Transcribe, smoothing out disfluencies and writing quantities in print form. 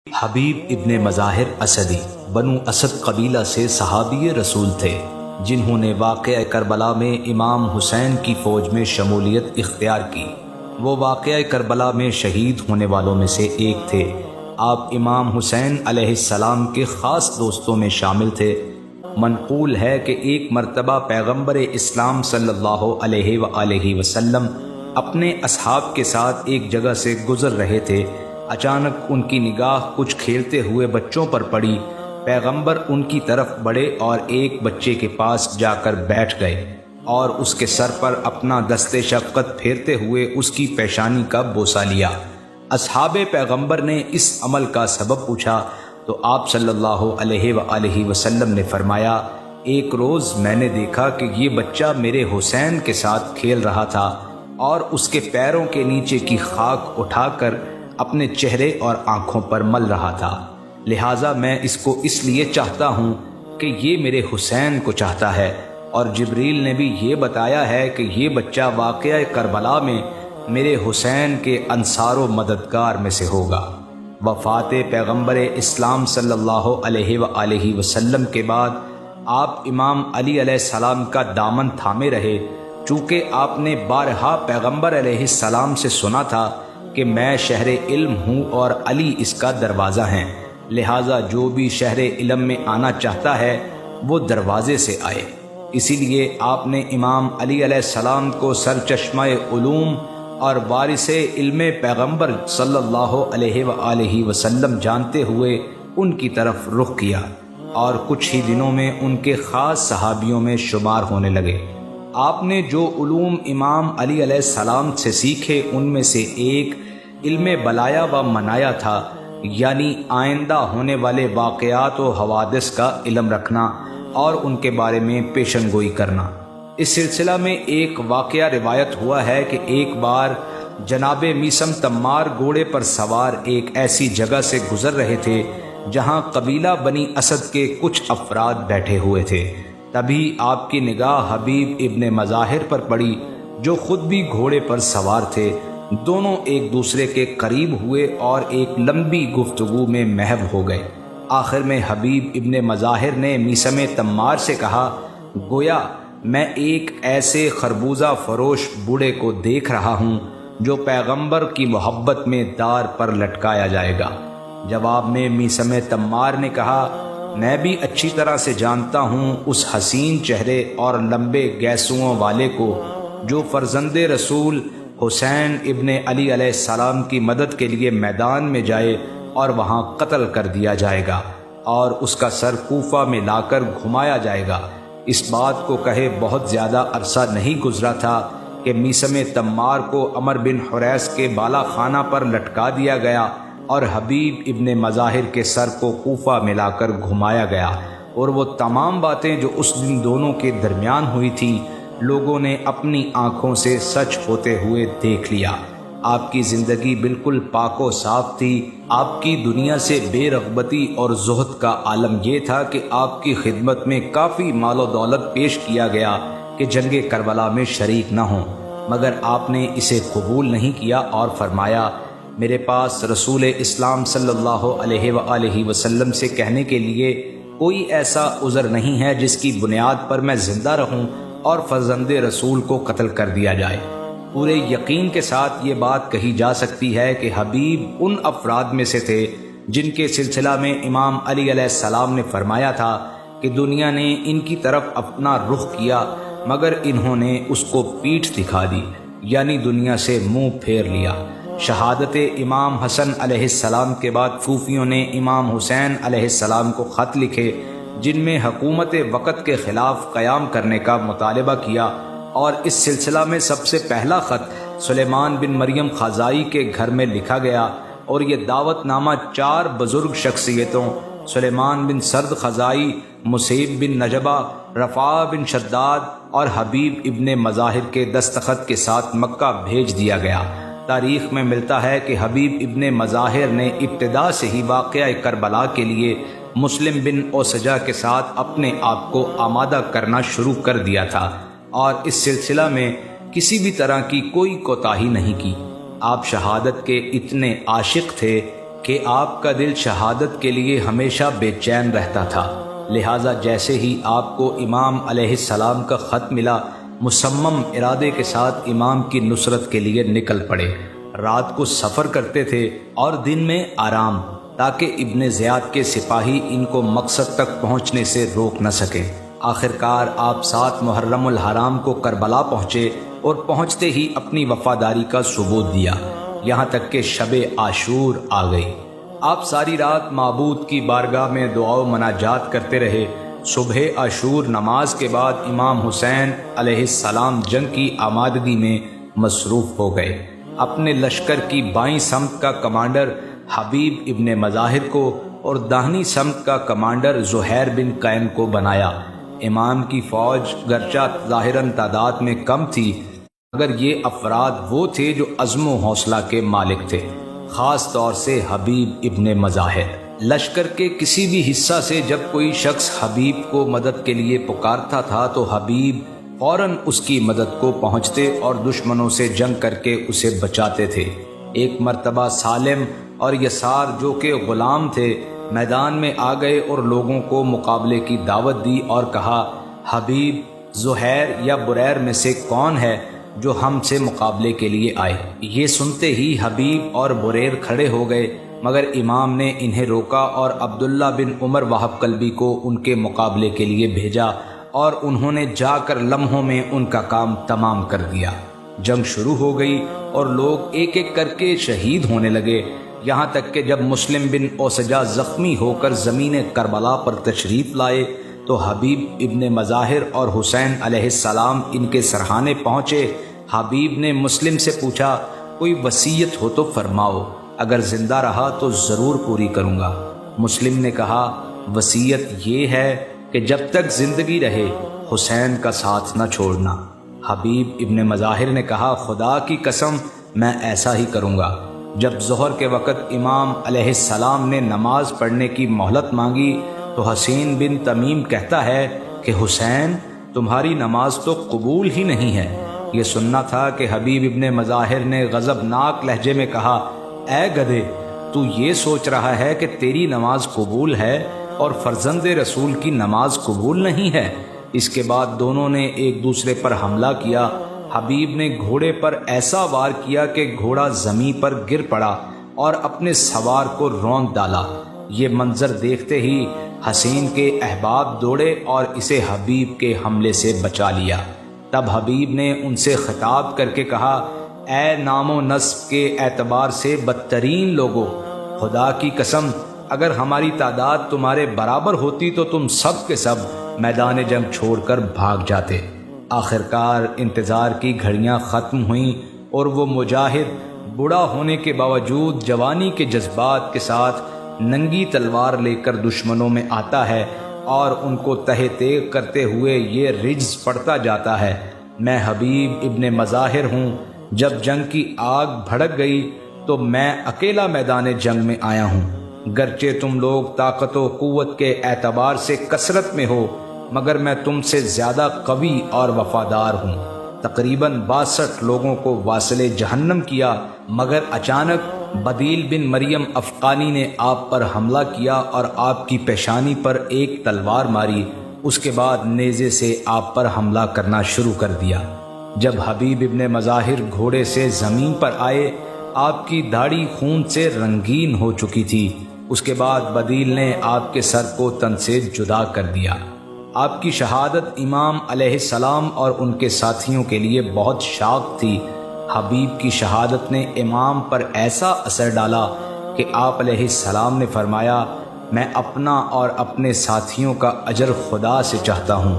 حبیب ابن مظاہر اسدی بنو اسد قبیلہ سے صحابی رسول تھے جنہوں نے واقعہ کربلا میں امام حسین کی فوج میں شمولیت اختیار کی۔ وہ واقعہ کربلا میں شہید ہونے والوں میں سے ایک تھے۔ آپ امام حسین علیہ السلام کے خاص دوستوں میں شامل تھے۔ منقول ہے کہ ایک مرتبہ پیغمبر اسلام صلی اللہ علیہ وآلہ وسلم اپنے اصحاب کے ساتھ ایک جگہ سے گزر رہے تھے۔ اچانک ان کی نگاہ کچھ کھیلتے ہوئے بچوں پر پڑی۔ پیغمبر ان کی طرف بڑھے اور ایک بچے کے پاس جا کر بیٹھ گئے اور اس کے سر پر اپنا دست شفقت پھیرتے ہوئے اس کی پیشانی کا بوسہ لیا۔ اصحاب پیغمبر نے اس عمل کا سبب پوچھا تو آپ صلی اللہ علیہ وآلہ وسلم نے فرمایا، ایک روز میں نے دیکھا کہ یہ بچہ میرے حسین کے ساتھ کھیل رہا تھا اور اس کے پیروں کے نیچے کی خاک اٹھا کر اپنے چہرے اور آنکھوں پر مل رہا تھا، لہٰذا میں اس کو اس لیے چاہتا ہوں کہ یہ میرے حسین کو چاہتا ہے، اور جبریل نے بھی یہ بتایا ہے کہ یہ بچہ واقعہ کربلا میں میرے حسین کے انصار و مددگار میں سے ہوگا۔ وفات پیغمبر اسلام صلی اللہ علیہ وآلہ وسلم کے بعد آپ امام علی علیہ السلام کا دامن تھامے رہے، چونکہ آپ نے بارہا پیغمبر علیہ السلام سے سنا تھا کہ میں شہر علم ہوں اور علی اس کا دروازہ ہیں، لہٰذا جو بھی شہر علم میں آنا چاہتا ہے وہ دروازے سے آئے۔ اسی لیے آپ نے امام علی علیہ السلام کو سرچشمہ علوم اور وارث علم پیغمبر صلی اللہ علیہ وآلہ وسلم جانتے ہوئے ان کی طرف رخ کیا اور کچھ ہی دنوں میں ان کے خاص صحابیوں میں شمار ہونے لگے۔ آپ نے جو علوم امام علی علیہ السلام سے سیکھے ان میں سے ایک علم بلایا و منایا تھا، یعنی آئندہ ہونے والے واقعات و حوادث کا علم رکھنا اور ان کے بارے میں پیشن گوئی کرنا۔ اس سلسلہ میں ایک واقعہ روایت ہوا ہے کہ ایک بار جناب میثم تمار گھوڑے پر سوار ایک ایسی جگہ سے گزر رہے تھے جہاں قبیلہ بنی اسد کے کچھ افراد بیٹھے ہوئے تھے۔ تبھی آپ کی نگاہ حبیب ابن مظاہر پر پڑی جو خود بھی گھوڑے پر سوار تھے۔ دونوں ایک دوسرے کے قریب ہوئے اور ایک لمبی گفتگو میں محو ہو گئے۔ آخر میں حبیب ابن مظاہر نے میثم تمار سے کہا، گویا میں ایک ایسے خربوزہ فروش بوڑھے کو دیکھ رہا ہوں جو پیغمبر کی محبت میں دار پر لٹکایا جائے گا۔ جواب میں میثم تمار نے کہا، میں بھی اچھی طرح سے جانتا ہوں اس حسین چہرے اور لمبے گیسوؤں والے کو جو فرزند رسول حسین ابن علی علیہ السلام کی مدد کے لیے میدان میں جائے اور وہاں قتل کر دیا جائے گا اور اس کا سر کوفہ میں لا کر گھمایا جائے گا۔ اس بات کو کہے بہت زیادہ عرصہ نہیں گزرا تھا کہ میثم تمار کو عمر بن حریث کے بالا خانہ پر لٹکا دیا گیا اور حبیب ابن مظاہر کے سر کو کوفہ میں لا کر گھمایا گیا، اور وہ تمام باتیں جو اس دن دونوں کے درمیان ہوئی تھی لوگوں نے اپنی آنکھوں سے سچ ہوتے ہوئے دیکھ لیا۔ آپ کی زندگی بالکل پاک و صاف تھی۔ آپ کی دنیا سے بے رغبتی اور زہد کا عالم یہ تھا کہ آپ کی خدمت میں کافی مال و دولت پیش کیا گیا کہ جنگ کربلا میں شریک نہ ہوں، مگر آپ نے اسے قبول نہیں کیا اور فرمایا، میرے پاس رسول اسلام صلی اللہ علیہ وآلہ وسلم سے کہنے کے لیے کوئی ایسا عذر نہیں ہے جس کی بنیاد پر میں زندہ رہوں اور فرزند رسول کو قتل کر دیا جائے۔ پورے یقین کے ساتھ یہ بات کہی جا سکتی ہے کہ حبیب ان افراد میں سے تھے جن کے سلسلہ میں امام علی علیہ السلام نے فرمایا تھا کہ دنیا نے ان کی طرف اپنا رخ کیا مگر انہوں نے اس کو پیٹھ دکھا دی، یعنی دنیا سے منہ پھیر لیا۔ شہادت امام حسن علیہ السلام کے بعد صوفیوں نے امام حسین علیہ السلام کو خط لکھے جن میں حکومت وقت کے خلاف قیام کرنے کا مطالبہ کیا، اور اس سلسلہ میں سب سے پہلا خط سلیمان بن مریم خزائی کے گھر میں لکھا گیا، اور یہ دعوت نامہ 4 بزرگ شخصیتوں سلیمان بن سرد خزائی، مصیب بن نجبہ، رفاع بن شداد اور حبیب ابن مظاہر کے دستخط کے ساتھ مکہ بھیج دیا گیا۔ تاریخ میں ملتا ہے کہ حبیب ابن مظاہر نے ابتدا سے ہی واقعہ کربلا کے لیے مسلم بن اوسجہ کے ساتھ اپنے آپ کو آمادہ کرنا شروع کر دیا تھا اور اس سلسلہ میں کسی بھی طرح کی کوئی کوتاہی نہیں کی۔ آپ شہادت کے اتنے عاشق تھے کہ آپ کا دل شہادت کے لیے ہمیشہ بے چین رہتا تھا، لہٰذا جیسے ہی آپ کو امام علیہ السلام کا خط ملا، مصمم ارادے کے ساتھ امام کی نصرت کے لیے نکل پڑے۔ رات کو سفر کرتے تھے اور دن میں آرام، تاکہ ابن زیاد کے سپاہی ان کو مقصد تک پہنچنے سے روک نہ سکیں۔ آخرکار آپ 7 محرم الحرام کو کربلا پہنچے اور پہنچتے ہی اپنی وفاداری کا ثبوت دیا، یہاں تک کہ شب عاشور آ گئی۔ آپ ساری رات معبود کی بارگاہ میں دعا و مناجات کرتے رہے۔ صبح عاشور نماز کے بعد امام حسین علیہ السلام جنگ کی آمادگی میں مصروف ہو گئے۔ اپنے لشکر کی بائیں سمت کا کمانڈر حبیب ابن مظاہر کو اور داہنی سمت کا کمانڈر زہیر بن قین کو بنایا۔ امام کی فوج گرچہ ظاہراً تعداد میں کم تھی، مگر یہ افراد وہ تھے جو عزم و حوصلہ کے مالک تھے، خاص طور سے حبیب ابن مظاہر۔ لشکر کے کسی بھی حصہ سے جب کوئی شخص حبیب کو مدد کے لیے پکارتا تھا تو حبیب فوراً اس کی مدد کو پہنچتے اور دشمنوں سے جنگ کر کے اسے بچاتے تھے۔ ایک مرتبہ سالم اور یسار جو کہ غلام تھے میدان میں آ گئے اور لوگوں کو مقابلے کی دعوت دی اور کہا، حبیب، زہیر یا بریر میں سے کون ہے جو ہم سے مقابلے کے لیے آئے؟ یہ سنتے ہی حبیب اور بریر کھڑے ہو گئے، مگر امام نے انہیں روکا اور عبداللہ بن عمر وہب قلبی کو ان کے مقابلے کے لیے بھیجا، اور انہوں نے جا کر لمحوں میں ان کا کام تمام کر دیا۔ جنگ شروع ہو گئی اور لوگ ایک ایک کر کے شہید ہونے لگے، یہاں تک کہ جب مسلم بن اوسجہ زخمی ہو کر زمین کربلا پر تشریف لائے تو حبیب ابن مظاہر اور حسین علیہ السلام ان کے سرحانے پہنچے۔ حبیب نے مسلم سے پوچھا، کوئی وصیت ہو تو فرماؤ، اگر زندہ رہا تو ضرور پوری کروں گا۔ مسلم نے کہا، وصیت یہ ہے کہ جب تک زندگی رہے حسین کا ساتھ نہ چھوڑنا۔ حبیب ابن مظاہر نے کہا، خدا کی قسم میں ایسا ہی کروں گا۔ جب ظہر کے وقت امام علیہ السلام نے نماز پڑھنے کی مہلت مانگی تو حسین بن تمیم کہتا ہے کہ حسین، تمہاری نماز تو قبول ہی نہیں ہے۔ یہ سننا تھا کہ حبیب ابن مظاہر نے غضبناک لہجے میں کہا، اے گدھے، تو یہ سوچ رہا ہے کہ تیری نماز قبول ہے اور فرزند رسول کی نماز قبول نہیں ہے؟ اس کے بعد دونوں نے ایک دوسرے پر حملہ کیا۔ حبیب نے گھوڑے پر ایسا وار کیا کہ گھوڑا زمین پر گر پڑا اور اپنے سوار کو رونق ڈالا۔ یہ منظر دیکھتے ہی حسین کے احباب دوڑے اور اسے حبیب کے حملے سے بچا لیا۔ تب حبیب نے ان سے خطاب کر کے کہا، اے نام و نسب کے اعتبار سے بدترین لوگو، خدا کی قسم اگر ہماری تعداد تمہارے برابر ہوتی تو تم سب کے سب میدان جنگ چھوڑ کر بھاگ جاتے۔ آخرکار انتظار کی گھڑیاں ختم ہوئیں اور وہ مجاہد بوڑھا ہونے کے باوجود جوانی کے جذبات کے ساتھ ننگی تلوار لے کر دشمنوں میں آتا ہے اور ان کو تہہ تیغ کرتے ہوئے یہ رجز پڑتا جاتا ہے، میں حبیب ابن مظاہر ہوں۔ جب جنگ کی آگ بھڑک گئی تو میں اکیلا میدان جنگ میں آیا ہوں، گرچہ تم لوگ طاقت و قوت کے اعتبار سے کثرت میں ہو، مگر میں تم سے زیادہ قوی اور وفادار ہوں۔ تقریباً 62 لوگوں کو واصل جہنم کیا، مگر اچانک بدیل بن مریم افغانی نے آپ پر حملہ کیا اور آپ کی پیشانی پر ایک تلوار ماری، اس کے بعد نیزے سے آپ پر حملہ کرنا شروع کر دیا۔ جب حبیب ابن مظاہر گھوڑے سے زمین پر آئے، آپ کی داڑھی خون سے رنگین ہو چکی تھی۔ اس کے بعد بدیل نے آپ کے سر کو تن سے جدا کر دیا۔ آپ کی شہادت امام علیہ السلام اور ان کے ساتھیوں کے لیے بہت شاق تھی۔ حبیب کی شہادت نے امام پر ایسا اثر ڈالا کہ آپ علیہ السلام نے فرمایا، میں اپنا اور اپنے ساتھیوں کا اجر خدا سے چاہتا ہوں۔